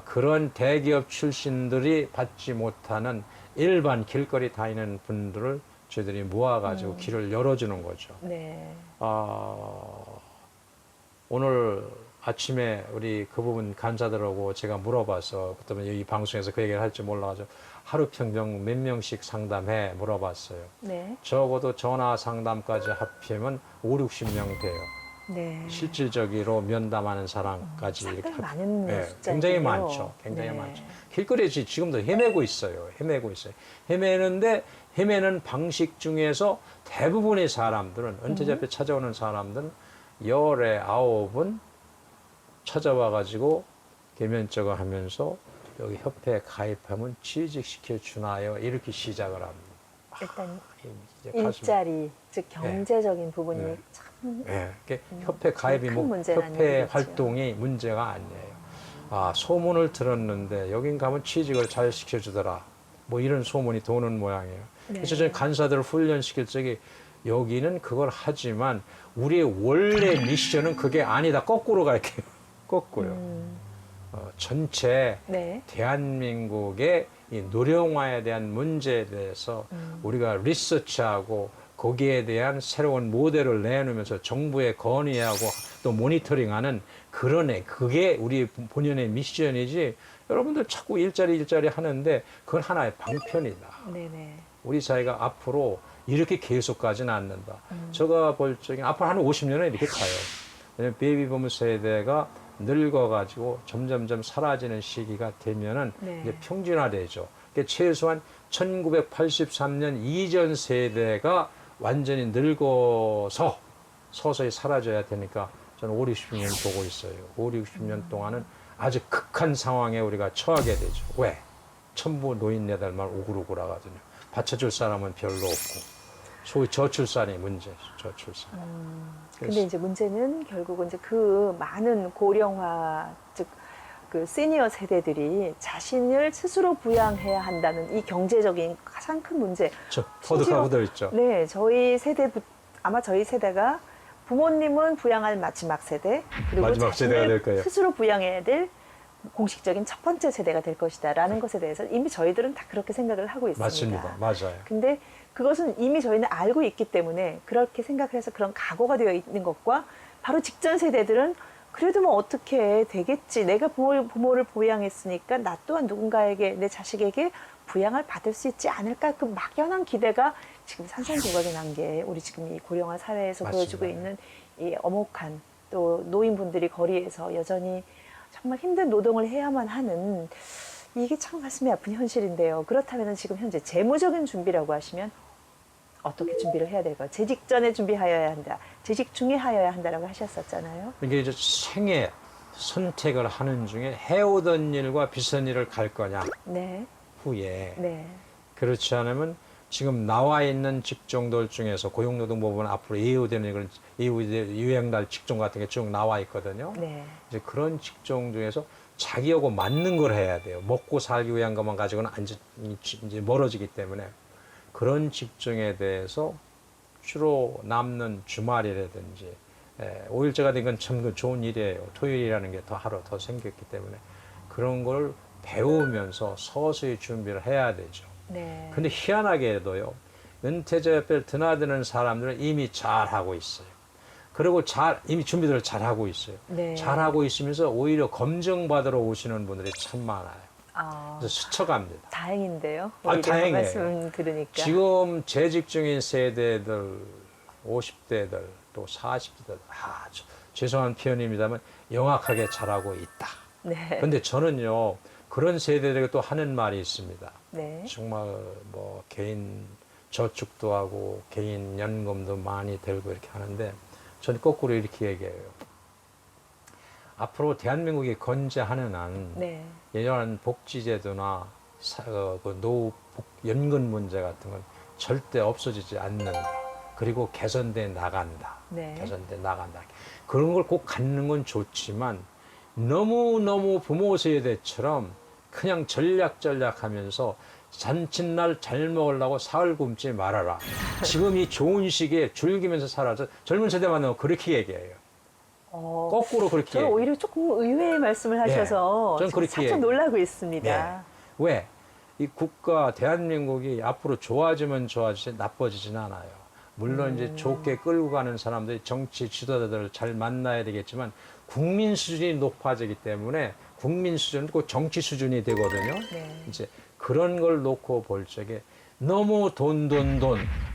그런 대기업 출신들이 받지 못하는 일반 길거리 다니는 분들을 저희들이 모아가지고 길을 열어주는 거죠. 네. 오늘 아침에 우리 그 부분 간사들하고 제가 물어봐서 그때는 이 방송에서 그 얘기를 할 줄 몰라가지고 하루 평균 몇 명씩 상담해 물어봤어요. 네. 적어도 전화 상담까지 합치면 5, 60명 돼요. 네. 실질적으로 면담하는 사람까지 이렇게 상당히 많은 네, 숫자인데요. 굉장히 많죠. 굉장히 네. 많죠. 길거리에서 지금도 헤매고 있어요. 헤매는데 헤매는 방식 중에서 대부분의 사람들은 은퇴자 앞에 찾아오는 사람들은 열에 9은 찾아와가지고 개면적을 하면서 여기 협회에 가입하면 취직시켜 주나요? 이렇게 시작을 합니다. 일단 이제 가슴- 일자리, 즉 경제적인 부분이 네. 참 협회 가입이 큰 뭐 문제는 협회 아니겠죠. 활동이 문제가 아니에요. 소문을 들었는데 여긴 가면 취직을 잘 시켜주더라. 뭐 이런 소문이 도는 모양이에요. 그래서 네. 저는 간사들을 훈련시킬 적에 여기는 그걸 하지만 우리의 원래 미션은 그게 아니다. 거꾸로 갈게요. 거꾸로. 전체 네. 대한민국의 이 노령화에 대한 문제에 대해서 우리가 리서치하고 거기에 대한 새로운 모델을 내놓으면서 정부에 건의하고 또 모니터링하는 그게 우리 본연의 미션이지. 여러분들 자꾸 일자리 하는데 그건 하나의 방편이다. 네네. 우리 사회가 앞으로 이렇게 계속 가지는 않는다. 제가 볼 적에 앞으로 한 50년은 이렇게 가요. 왜냐면 베이비붐 세대가 늙어가지고 점점점 사라지는 시기가 되면은 네. 이제 평준화되죠. 그러니까 최소한 1983년 이전 세대가 완전히 늙어서 서서히 사라져야 되니까 저는 5, 60년 보고 있어요. 5, 60년 동안은 아주 극한 상황에 우리가 처하게 되죠. 왜? 천부 노인네들만 우글우글하거든요. 받쳐줄 사람은 별로 없고. 소위 저출산이 문제죠. 저출산. 근데 이제 문제는 결국은 이제 그 많은 고령화, 즉 그 시니어 세대들이 자신을 스스로 부양해야 한다는 이 경제적인 가장 큰 문제. 저 터득하고 들어있죠. 네, 아마 저희 세대가 부모님은 부양할 마지막 세대, 그리고 마지막 세대가 될 거예요. 스스로 부양해야 될 공식적인 첫 번째 세대가 될 것이다라는 것에 대해서 이미 저희들은 다 그렇게 생각을 하고 있습니다. 맞습니다. 맞아요. 근데 그것은 이미 저희는 알고 있기 때문에 그렇게 생각을 해서 그런 각오가 되어 있는 것과 바로 직전 세대들은 그래도 뭐 어떻게 되겠지. 내가 부모를 부양했으니까 나 또한 누군가에게, 내 자식에게 부양을 받을 수 있지 않을까. 그 막연한 기대가 지금 산산조각이 난 게 우리 지금 이 고령화 사회에서 맞습니다. 보여주고 있는 이 엄혹한, 또 노인분들이 거리에서 여전히 정말 힘든 노동을 해야만 하는, 이게 참 가슴이 아픈 현실인데요. 그렇다면 지금 현재 재무적인 준비라고 하시면 어떻게 준비를 해야 될까요? 재직 전에 준비하여야 한다, 재직 중에 하여야 한다라고 하셨었잖아요. 이게 이제 생애 선택을 하는 중에 해오던 일과 비슷한 일을 갈 거냐 네, 후에 네, 그렇지 않으면 지금 나와 있는 직종들 중에서 고용노동부는 앞으로 유행할 직종 같은 게 쭉 나와 있거든요. 네, 이제 그런 직종 중에서 자기하고 맞는 걸 해야 돼요. 먹고 살기 위한 것만 가지고는 이제 멀어지기 때문에 그런 직종에 대해서 주로 남는 주말이라든지 5일째가 된 건 참 좋은 일이에요. 토요일이라는 게 하루 더 생겼기 때문에 그런 걸 배우면서 서서히 준비를 해야 되죠. 네. 근데 희한하게도요, 은퇴자 옆에 드나드는 사람들은 이미 잘 하고 있어요. 그리고 이미 준비를 잘 하고 있어요. 네. 잘 하고 있으면서 오히려 검증받으러 오시는 분들이 참 많아요. 아, 그래서 스쳐갑니다. 다행인데요. 아, 오히려 다행이에요. 말씀 들으니까. 지금 재직 중인 세대들, 50대들, 또 40대들, 죄송한 표현입니다만 영악하게 잘하고 있다. 네. 근데 저는요, 그런 세대들에게 또 하는 말이 있습니다. 네. 정말 뭐 개인 저축도 하고 개인 연금도 많이 들고 이렇게 하는데 저는 거꾸로 이렇게 얘기해요. 앞으로 대한민국이 건재하는 한 네. 이런 복지제도나 그 노후 연금 문제 같은 건 절대 없어지지 않는다. 그리고 개선돼 나간다. 네. 개선돼 나간다. 그런 걸 꼭 갖는 건 좋지만 너무너무 부모 세대처럼 그냥 전략하면서 잔칫날 잘 먹으려고 사흘 굶지 말아라. 지금 이 좋은 시기에 즐기면서 살아서 젊은 세대 만나면 그렇게 얘기해요. 거꾸로 그렇게 저는 얘기해요. 오히려 조금 의외의 말씀을 하셔서 저는 그렇게 살짝 얘기해요. 놀라고 있습니다. 네. 왜? 이 국가, 대한민국이 앞으로 좋아지면 좋아지지 나빠지진 않아요. 물론 이제 좋게 끌고 가는 사람들이 정치 지도자들을 잘 만나야 되겠지만 국민 수준이 높아지기 때문에 국민 수준, 꼭 정치 수준이 되거든요. 네. 이제 그런 걸 놓고 볼 적에 너무 돈,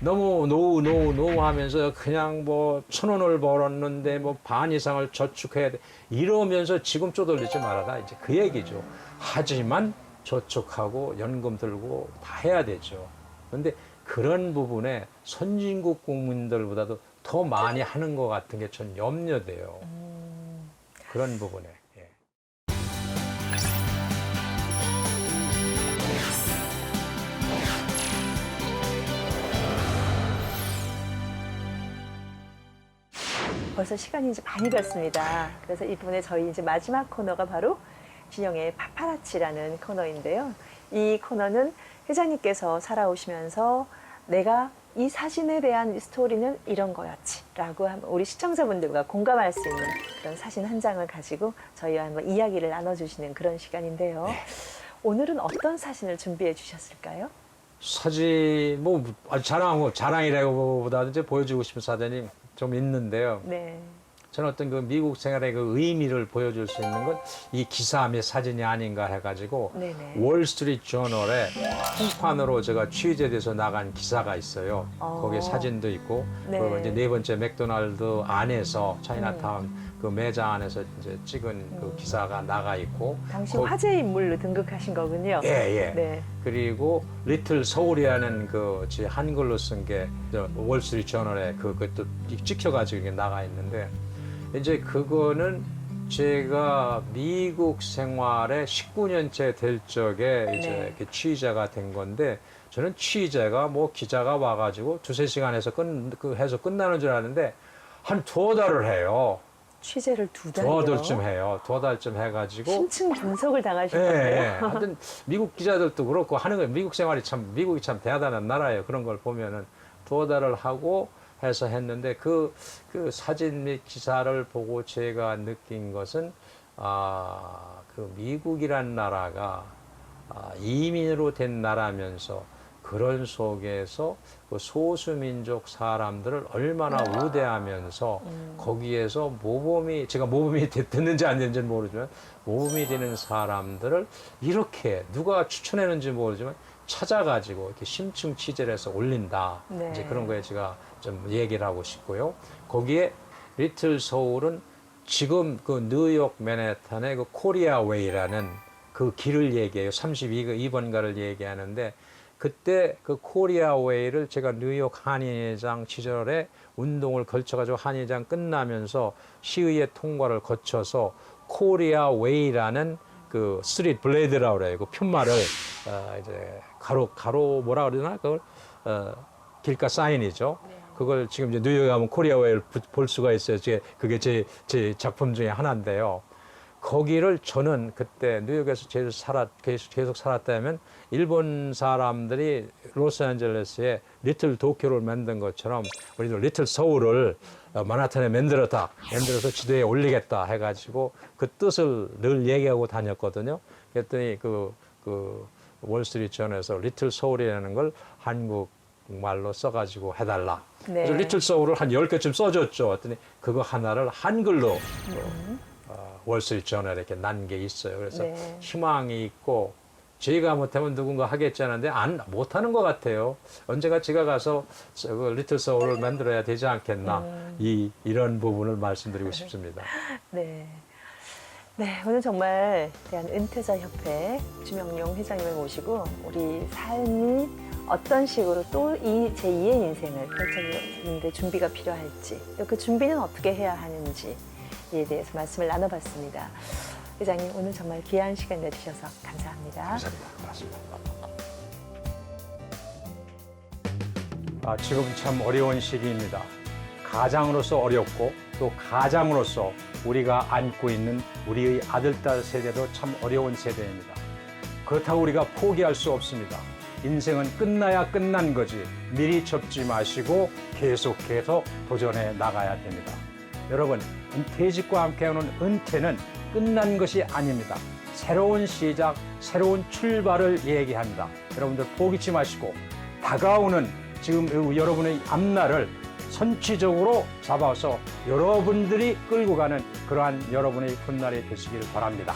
너무 노후 하면서 그냥 뭐 1,000원을 벌었는데 뭐 반 이상을 저축해야 돼. 이러면서 지금 쪼들리지 말아라. 이제 그 얘기죠. 하지만 저축하고 연금 들고 다 해야 되죠. 그런데 그런 부분에 선진국 국민들보다도 더 많이 하는 것 같은 게 전 염려돼요. 그런 부분에. 예. 벌써 시간이 이제 많이 갔습니다. 그래서 이번에 저희 이제 마지막 코너가 바로 진영의 파파라치라는 코너인데요. 이 코너는 회장님께서 살아오시면서 내가 이 사진에 대한 이 스토리는 이런 거였지라고 우리 시청자분들과 공감할 수 있는 그런 사진 한 장을 가지고 저희와 한번 이야기를 나눠주시는 그런 시간인데요. 오늘은 어떤 사진을 준비해 주셨을까요? 사진, 뭐, 자랑이라고보다는 이제 보여주고 싶은 사진이 좀 있는데요. 네. 저는 어떤 그 미국 생활의 그 의미를 보여줄 수 있는 건 이 기사 및 사진이 아닌가 해가지고 네네. 월스트리트 저널에 홍판으로 제가 취재돼서 나간 기사가 있어요. 거기에 사진도 있고 네. 그리고 이제 네 번째 맥도날드 안에서 차이나타운 그 매장 안에서 이제 찍은 그 기사가 나가 있고 당시 화제 인물로 등극하신 거군요. 예. 네. 그리고 리틀 서울이라는 그 제 한글로 쓴 게 월스트리트 저널에 그것도 찍혀가지고 이게 나가 있는데 이제 그거는 제가 미국 생활에 19년째 될 적에 이제 네. 이렇게 취재가 된 건데 저는 취재가 뭐 기자가 와가지고 두세 시간 해서 해서 끝나는 줄 알았는데 한 2달을 해요. 취재를 2달이요. 2달쯤 해요. 2달쯤 해가지고 심층 분석을 당하신 예, 건데요. 예. 하여튼 미국 기자들도 그렇고 하는 거예요. 미국이 참 대단한 나라예요. 그런 걸 보면은 2달을 하고 해서 했는데 그 사진 및 기사를 보고 제가 느낀 것은 그 미국이란 나라가 이민으로 된 나라면서 그런 속에서 그 소수민족 사람들을 얼마나 우대하면서 거기에서 제가 모범이 됐는지 안 됐는지는 모르지만 모범이 되는 사람들을 이렇게 누가 추천했는지 모르지만 찾아가지고 이렇게 심층 취재를 해서 올린다. 네. 이제 그런 거에 제가 좀 얘기를 하고 싶고요. 거기에 리틀 서울은 지금 그 뉴욕 맨해튼의 그 코리아웨이라는 그 길을 얘기해요. 32번가를 얘기하는데 그때 그 코리아웨이를 제가 뉴욕 한인회장 시절에 운동을 걸쳐가지고 한인회장 끝나면서 시의회 통과를 거쳐서 코리아웨이라는 그 스트리트 블레이드라고 그래요. 그 편말을 이제 가로 뭐라 그러나 그걸 길가 사인이죠. 그걸 지금 이제 뉴욕에 가면 코리아웨이를 볼 수가 있어요. 그게 제 작품 중에 하나인데요. 거기를 저는 그때 뉴욕에서 계속 살았다면 일본 사람들이 로스앤젤레스에 리틀 도쿄를 만든 것처럼 우리도 리틀 서울을 만하탄에 만들어서 지도에 올리겠다 해가지고 그 뜻을 늘 얘기하고 다녔거든요. 그랬더니 그 월스트리트 저널에서 리틀 서울이라는 걸 한국 한국말로 써가지고 해달라. 네. 그래서 리틀 소울을 한 10개쯤 써줬죠. 했더니 그거 하나를 한글로 월스트리트저널에 이렇게 난 게 있어요. 그래서 네. 희망이 있고 저희가 못하면 누군가 하겠지 하는데 못하는 것 같아요. 언제가 제가 가서 그 리틀 소울을 만들어야 되지 않겠나. 이런 부분을 말씀드리고 싶습니다. 네. 네, 오늘 정말 대한은퇴자협회 주명용 회장님을 모시고 우리 삶이 어떤 식으로 또 이 제2의 인생을 펼쳐지는데 준비가 필요할지, 또 그 준비는 어떻게 해야 하는지에 대해서 말씀을 나눠봤습니다. 회장님, 오늘 정말 귀한 시간 내주셔서 감사합니다. 감사합니다. 고맙습니다. 지금 참 어려운 시기입니다. 가장으로서 어렵고 또 가장으로서 우리가 안고 있는 우리의 아들, 딸 세대도 참 어려운 세대입니다. 그렇다고 우리가 포기할 수 없습니다. 인생은 끝나야 끝난 거지 미리 접지 마시고 계속해서 도전해 나가야 됩니다. 여러분, 퇴직과 함께하는 은퇴는 끝난 것이 아닙니다. 새로운 시작, 새로운 출발을 얘기합니다. 여러분들 포기치 마시고 다가오는 지금 여러분의 앞날을 선취적으로 잡아서 여러분들이 끌고 가는 그러한 여러분의 훗날이 되시길 바랍니다.